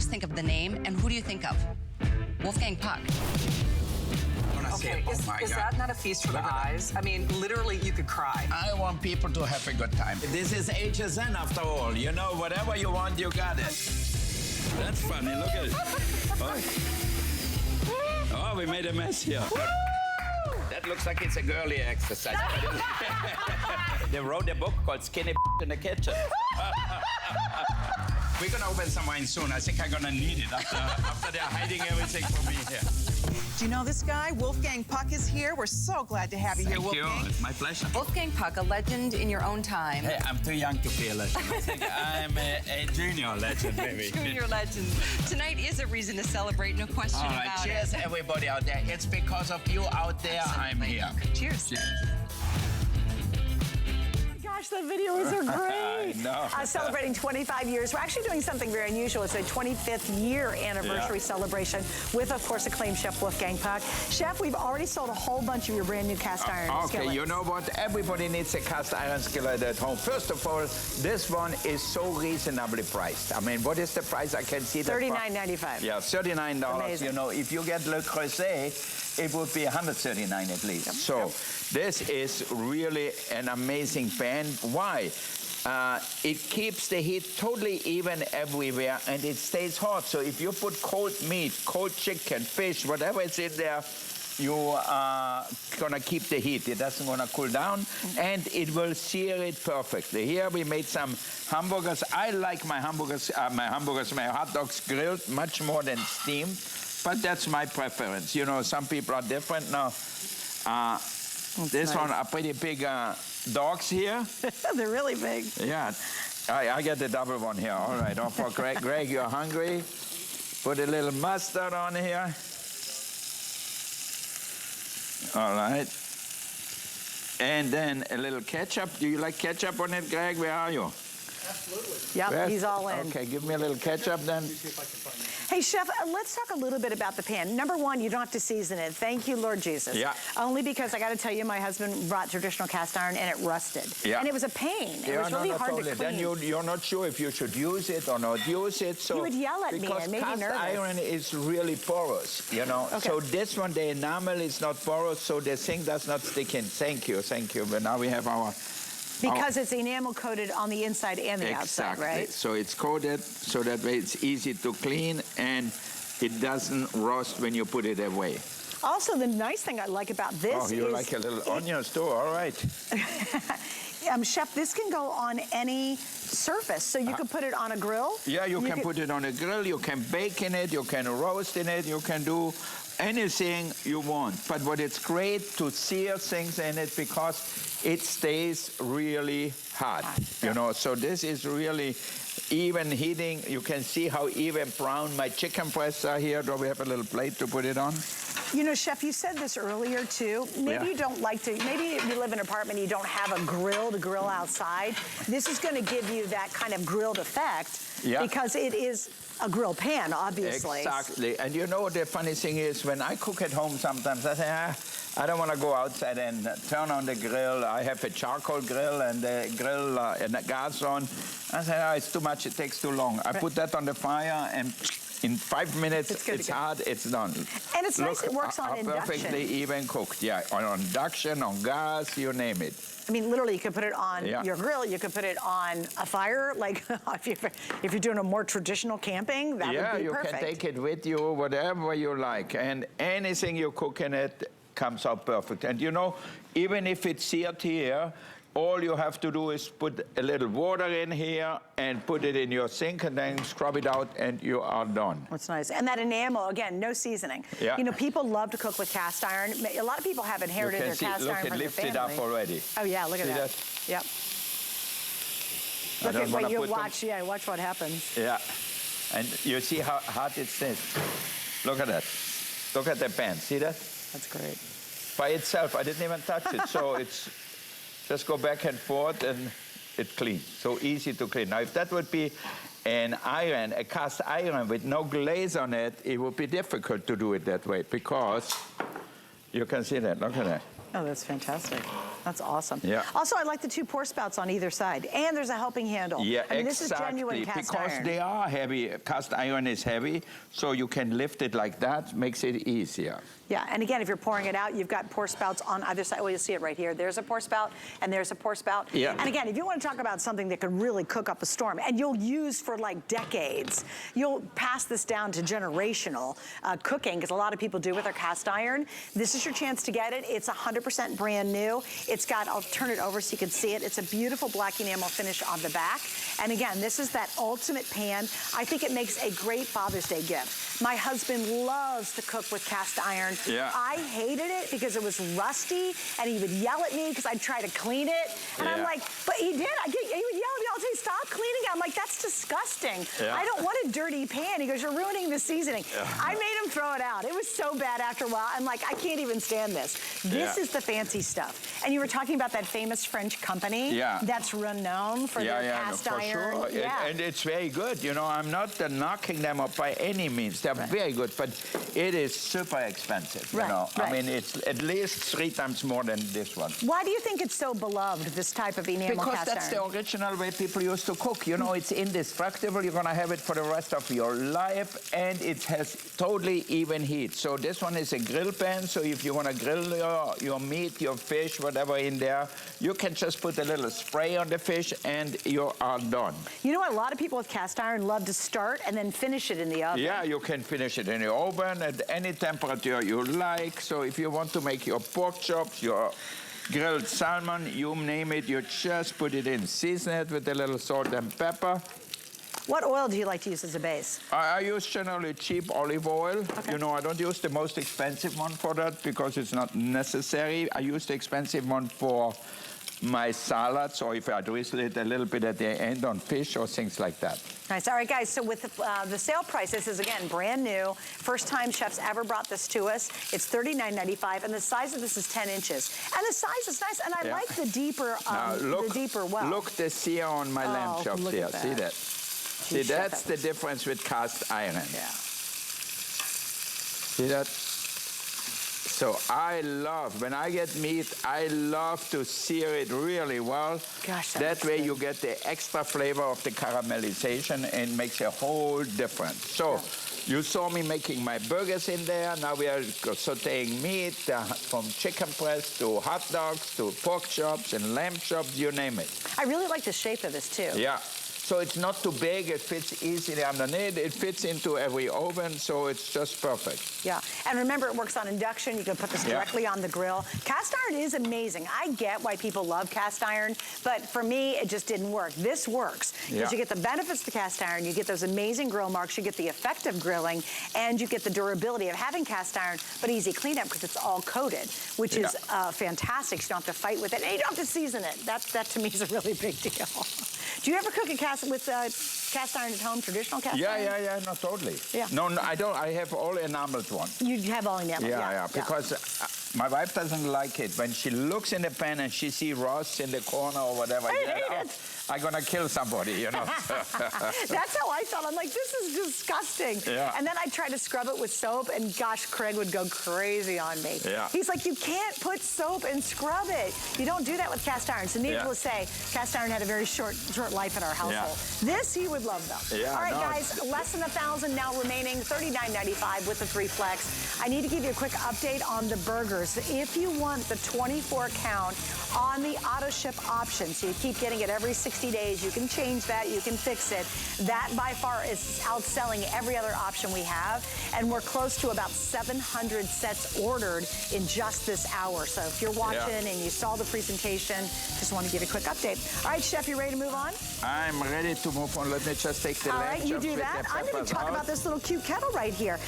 Just think of the name, and who do you think of? Wolfgang Puck. Okay, is that not a feast for the eyes? I mean, literally, you could cry. I want people to have a good time. This is HSN after all. You know, whatever you want, you got it. That's funny. Look at it. Oh, we made a mess here. That looks like it's a girly exercise. They wrote a book called Skinny in the Kitchen. We're gonna open some wine soon. I think I'm gonna need it after they're hiding everything from me here. Do you know this guy? Wolfgang Puck is here. We're so glad to have you here, Wolfgang. Thank you. It's my pleasure. Wolfgang Puck, a legend in your own time. Hey, I'm too young to be a legend. I think I'm a junior legend, maybe. Junior legend. Tonight is a reason to celebrate, no question All right, about cheers, it. everybody out there. It's because of you out there I'm here. Cheers. Cheers. Gosh, the videos are great. I know. Celebrating 25 years. We're actually doing something very unusual. It's a 25th year anniversary celebration with, of course, acclaimed chef Wolfgang Puck. Chef, we've already sold a whole bunch of your brand new cast iron skillets. You know what? Everybody needs a cast iron skillet at home. First of all, this one is so reasonably priced. I mean, what is the price? I can see that. $39.95. Yeah, $39. Amazing. You know, if you get Le Creuset, it would be $139 at least. Yep. So this is really an amazing pan. Why? It keeps the heat totally even everywhere, and it stays hot. So if you put cold meat, cold chicken, fish, whatever is in there, you are gonna keep the heat. It doesn't gonna cool down, and it will sear it perfectly. Here we made some hamburgers. I like my hot dogs grilled much more than steamed, but that's my preference. You know, some people are different. Now, this one are pretty big dogs here. They're really big. Yeah, I get the double one here. All right, oh, for Greg. Greg, you're hungry? Put a little mustard on here. All right. And then a little ketchup. Do you like ketchup on it, Greg? Where are you? Absolutely. Yep, he's all in. Okay, give me a little ketchup then. Hey, Chef, let's talk a little bit about the pan. Number one, you don't have to season it. Thank you, Lord Jesus. Yeah. Only because I got to tell you, my husband brought traditional cast iron and it rusted. Yeah. And it was a pain. It was really hard to clean. Then you're not sure if you should use it or not use it. So you would yell at me and make me nervous. Because cast iron is really porous, you know. Okay. So this one, the enamel is not porous, so the thing does not stick in. Thank you. But now we have our... Because it's enamel coated on the inside and the outside, right? So it's coated, so that way it's easy to clean and it doesn't rust when you put it away. Also, the nice thing I like about this you like a little onions too, all right. Chef, this can go on any surface, so you can put it on a grill. Yeah, you can put it on a grill, you can bake in it, you can roast in it, you can do anything you want. But what it's great to sear things in it because it stays really hot, you know. So this is really even heating. You can see how even brown my chicken breasts are here. Do we have a little plate to put it on? You know, Chef, you said this earlier, too. Maybe you don't like to, maybe you live in an apartment and you don't have a grill to grill outside. This is going to give you that kind of grilled effect because it is a grill pan, obviously. Exactly. And you know, the funny thing is, when I cook at home sometimes, I say, I don't want to go outside and turn on the grill. I have a charcoal grill and the grill and the gas on. I say, it's too much, it takes too long. I put that on the fire and in 5 minutes, it's hot, it's done. And it's nice, it works on induction. Perfectly even cooked, yeah. On induction, on gas, you name it. I mean, literally, you could put it on your grill. You could put it on a fire. Like, if you're doing a more traditional camping, that would be perfect. Yeah, you can take it with you, whatever you like. And anything you cook in it comes out perfect. And you know, even if it's seared here, all you have to do is put a little water in here and put it in your sink and then scrub it out and you are done. That's nice. And that enamel, again, no seasoning. Yeah. You know, people love to cook with cast iron. A lot of people have inherited their cast iron from their family. Look, it lifted up already. Oh, yeah, look at that. Yep. Look at what you watch. Yeah, watch what happens. Yeah. And you see how hot it stays. Look at that. Look at the pan. See that? That's great. By itself, I didn't even touch it. So it's just go back and forth and it cleans. So easy to clean. Now, if that would be an iron, a cast iron with no glaze on it, it would be difficult to do it that way because you can see that. Look at that. Oh, that's fantastic. That's awesome. Yeah. Also, I like the 2 pour spouts on either side, and there's a helping handle. Yeah, I mean, exactly. this is genuine cast because iron. they are heavy. Cast iron is heavy, so you can lift it like that. Makes it easier. Yeah, and again, if you're pouring it out, you've got pour spouts on either side. Well, you'll see it right here. There's a pour spout, and there's a pour spout. Yeah. And again, if you want to talk about something that could really cook up a storm, and you'll use for like decades, you'll pass this down to generational cooking, because a lot of people do with their cast iron. This is your chance to get it. It's 100% brand new. It's got, I'll turn it over so you can see it. It's a beautiful black enamel finish on the back. And again, this is that ultimate pan. I think it makes a great Father's Day gift. My husband loves to cook with cast iron. Yeah. I hated it because it was rusty, and he would yell at me because I'd try to clean it. And I'm like, but he did. He would yell at me all day, stop cleaning it. I'm like, that's disgusting. Yeah. I don't want a dirty pan. He goes, you're ruining the seasoning. Yeah. I made him throw it out. It was so bad after a while. I'm like, I can't even stand this. This is the fancy stuff. And you were talking about that famous French company that's renowned for their cast iron. Sure. Yeah. And it's very good. You know, I'm not knocking them up by any means. They're very good, but it is super expensive. You know, I mean, it's at least 3 times more than this one. Why do you think it's so beloved, this type of enamel because cast that's iron? the original way people used to cook. You know, it's indestructible. You're going to have it for the rest of your life, and it has totally even heat. So this one is a grill pan, so if you want to grill your meat, your fish, whatever in there, you can just put a little spray on the fish, and you are done. You know, a lot of people with cast iron love to start and then finish it in the oven. Yeah, you can finish it in the oven at any temperature you like. So if you want to make your pork chops, your grilled salmon, you name it, you just put it in. Season it with a little salt and pepper. What oil do you like to use as a base? I use generally cheap olive oil. Okay. You know, I don't use the most expensive one for that because it's not necessary. I use the expensive one for my salads, or if I drizzle it a little bit at the end on fish or things like that. Nice. All right, guys, so with the sale price, this is, again, brand new. First time chefs ever brought this to us. It's $39.95, and the size of this is 10 inches. And the size is nice, and I like the deeper well. Look the sear on my lamb chops here. See that? See, that's the difference with cast iron. Yeah. See that? So I love, when I get meat, I love to sear it really well. Gosh, that way you get the extra flavor of the caramelization and makes a whole difference. So you saw me making my burgers in there. Now we are sauteing meat from chicken breast to hot dogs to pork chops and lamb chops, you name it. I really like the shape of this too. Yeah. So it's not too big, it fits easily underneath, it fits into every oven, so it's just perfect. Yeah, and remember, it works on induction. You can put this directly on the grill. Cast iron is amazing. I get why people love cast iron, but for me, it just didn't work. This works, because you get the benefits of the cast iron, you get those amazing grill marks, you get the effective grilling, and you get the durability of having cast iron, but easy cleanup because it's all coated, which is fantastic. So you don't have to fight with it, and you don't have to season it. That to me is a really big deal. Do you ever cook a cast iron at home, traditional cast iron? Yeah, no, totally. Yeah. No, I don't. I have all enameled ones. You have all enameled, yeah. Because my wife doesn't like it. When she looks in the pan and she sees rust in the corner or whatever, I'm gonna kill somebody, you know. That's how I felt. I'm like, this is disgusting. Yeah. And then I tried to scrub it with soap, and gosh, Craig would go crazy on me. Yeah. He's like, you can't put soap and scrub it. You don't do that with cast iron. So needless to say, cast iron had a very short life in our household. This he would love though. Yeah, all right, guys, less than 1,000 now remaining, $39.95 with the 3 flex. I need to give you a quick update on the burgers. If you want the 24 count on the auto ship option, so you keep getting it every 60 days, you can change that, you can fix it. That by far is outselling every other option we have, and we're close to about 700 sets ordered in just this hour. So if you're watching and you saw the presentation, just want to give you a quick update. All right, Chef, you ready to move on? I'm ready to move on. Let me just take the All right, you do that. I'm going to talk about this little cute kettle right here.